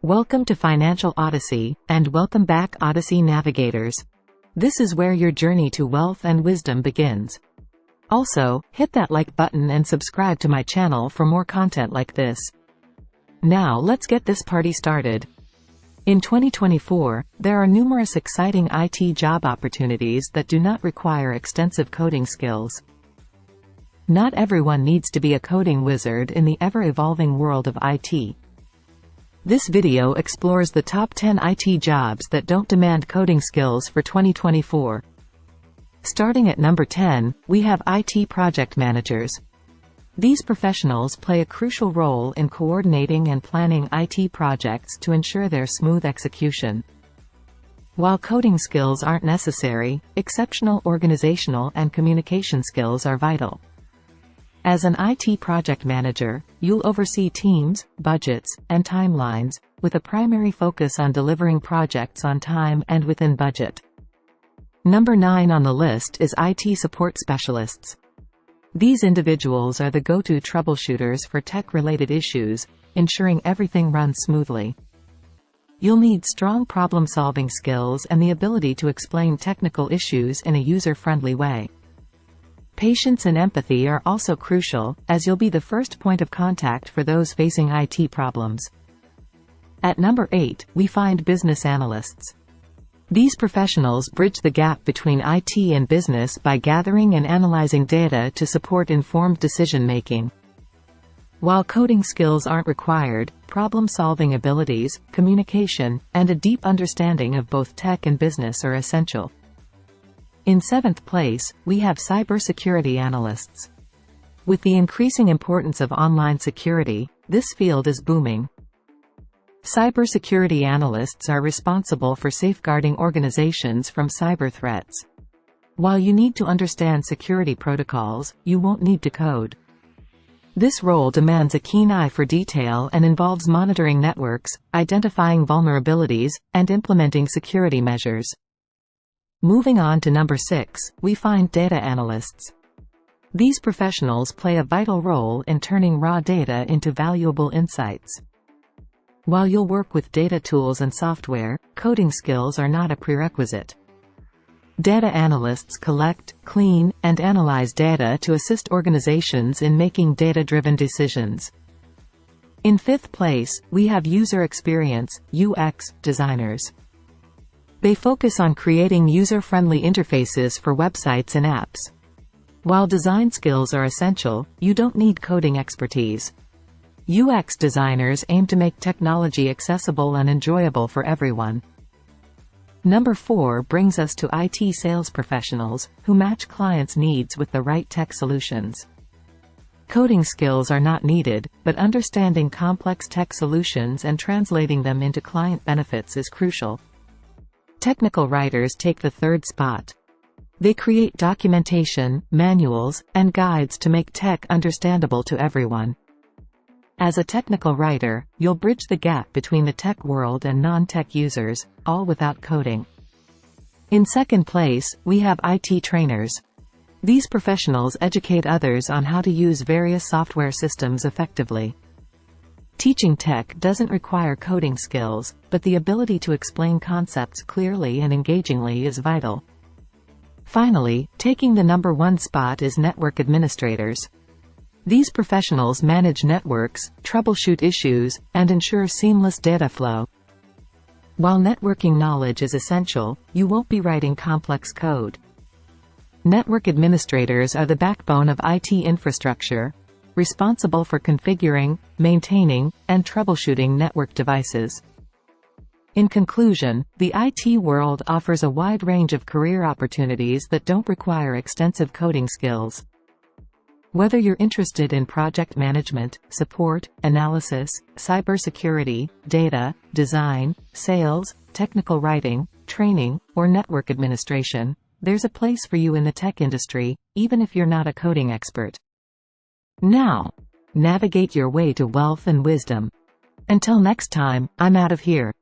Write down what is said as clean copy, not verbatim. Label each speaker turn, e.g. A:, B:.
A: Welcome to Financial Odyssey, and welcome back Odyssey Navigators. This is where your journey to wealth and wisdom begins. Also, hit that like button and subscribe to my channel for more content like this. Now let's get this party started. In 2024, there are numerous exciting IT job opportunities that do not require extensive coding skills. Not everyone needs to be a coding wizard in the ever-evolving world of IT. This video explores the top 10 IT jobs that don't demand coding skills for 2024. Starting at number 10, we have IT project managers. These professionals play a crucial role in coordinating and planning IT projects to ensure their smooth execution. While coding skills aren't necessary, exceptional organizational and communication skills are vital. As an IT project manager, you'll oversee teams, budgets, and timelines, with a primary focus on delivering projects on time and within budget. Number 9 on the list is IT support specialists. These individuals are the go-to troubleshooters for tech-related issues, ensuring everything runs smoothly. You'll need strong problem-solving skills and the ability to explain technical issues in a user-friendly way. Patience and empathy are also crucial, as you'll be the first point of contact for those facing IT problems. At number 8, we find business analysts. These professionals bridge the gap between IT and business by gathering and analyzing data to support informed decision-making. While coding skills aren't required, problem-solving abilities, communication, and a deep understanding of both tech and business are essential. In 7th place, we have cybersecurity analysts. With the increasing importance of online security, this field is booming. Cybersecurity analysts are responsible for safeguarding organizations from cyber threats. While you need to understand security protocols, you won't need to code. This role demands a keen eye for detail and involves monitoring networks, identifying vulnerabilities, and implementing security measures. Moving on to number 6, we find data analysts. These professionals play a vital role in turning raw data into valuable insights. While you'll work with data tools and software, coding skills are not a prerequisite. Data analysts collect, clean, and analyze data to assist organizations in making data-driven decisions. In 5th place, we have user experience (UX) designers. They focus on creating user-friendly interfaces for websites and apps. While design skills are essential, you don't need coding expertise. UX designers aim to make technology accessible and enjoyable for everyone. Number 4 brings us to IT sales professionals, who match clients' needs with the right tech solutions. Coding skills are not needed, but understanding complex tech solutions and translating them into client benefits is crucial. Technical writers take the 3rd spot. They create documentation, manuals, and guides to make tech understandable to everyone. As a technical writer, you'll bridge the gap between the tech world and non-tech users, all without coding. In 2nd place, we have IT trainers. These professionals educate others on how to use various software systems effectively. Teaching tech doesn't require coding skills, but the ability to explain concepts clearly and engagingly is vital. Finally, taking the number 1 spot is network administrators. These professionals manage networks, troubleshoot issues, and ensure seamless data flow. While networking knowledge is essential, you won't be writing complex code. Network administrators are the backbone of IT infrastructure, responsible for configuring, maintaining, and troubleshooting network devices. In conclusion, the IT world offers a wide range of career opportunities that don't require extensive coding skills. Whether you're interested in project management, support, analysis, cybersecurity, data, design, sales, technical writing, training, or network administration, there's a place for you in the tech industry, even if you're not a coding expert. Now, navigate your way to wealth and wisdom. Until next time, I'm out of here.